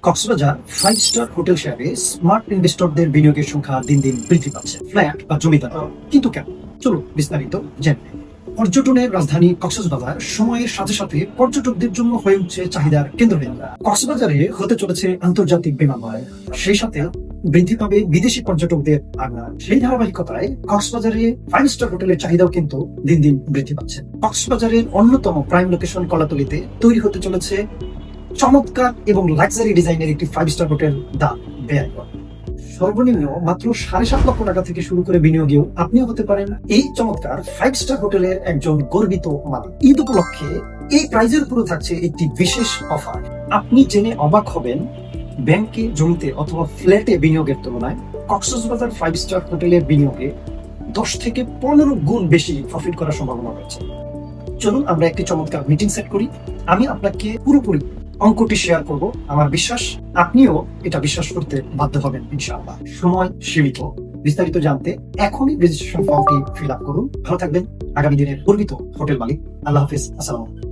Cox's Bazar 5 star hotel শেয়ারে smart ইনভেস্টরদের বিনিয়োগের সংখ্যা দিন দিন বৃদ্ধি পাচ্ছে। ফ্ল্যাট বা জমিদার কিন্তু কেন? চলুন বিস্তারিত জেনে নিই। পর্যটনের রাজধানী কক্সবাজার সময়ের সাথে সাথে পর্যটকদের জন্য হয়ে উঠছে চাহিদার কেন্দ্রবিন্দু। কক্সবাজারে হতে চলেছে আন্তর্জাতিক বিমানবন্দর, সেই সাথে বৃদ্ধি পাবে বিদেশি পর্যটকদের আগমন। সেই ধারাবাহিকতায় কক্সবাজারে 5 স্টার হোটেলের চাহিদাও কিন্তু দিন দিন বৃদ্ধি পাচ্ছে। কক্সবাজারের অন্যতম প্রাইম লোকেশন কলাতলিতে তৈরি হতে চলেছে চমৎকার এবং লাক্সারি ডিজাইনের একটি 5 স্টার হোটেল, দা বেয়াইকন। সর্বনিম্ন মাত্র 7.5 লক্ষ টাকা থেকে শুরু করে বিনিয়োগেও আপনিও হতে পারেন এই চমৎকার 5 স্টার হোটেলের একজন গর্বিত মালিক। ঈদ উপলক্ষে এই প্রাইজের উপরে থাকছে একটি বিশেষ অফার। আপনি জেনে অবাক হবেন, ব্যাংকে, জমিতে অথবা ফ্ল্যাটে বিনিয়োগের তুলনায় কক্সবাজার 5 স্টার হোটেলের বিনিয়োগে 10 থেকে 15 গুণ বেশি প্রফিট করার সম্ভাবনা রয়েছে। চলুন আমরা একটি চমৎকার মিটিং সেট করি। আমি আপনাকে পুরোপুরি অঙ্কটি শেয়ার করব। আমার বিশ্বাস আপনিও এটা বিশ্বাস করতে বাধ্য হবেন ইনশাআল্লাহ। সময় সীমিত। বিস্তারিত জানতে এখনই রেজিস্ট্রেশন ফর্মটি ফিল আপ করুন। ভালো থাকবেন। আগামী দিনের গর্বিত হোটেল মালিক। আল্লাহ হাফেজ। আসসালামু আলাইকুম।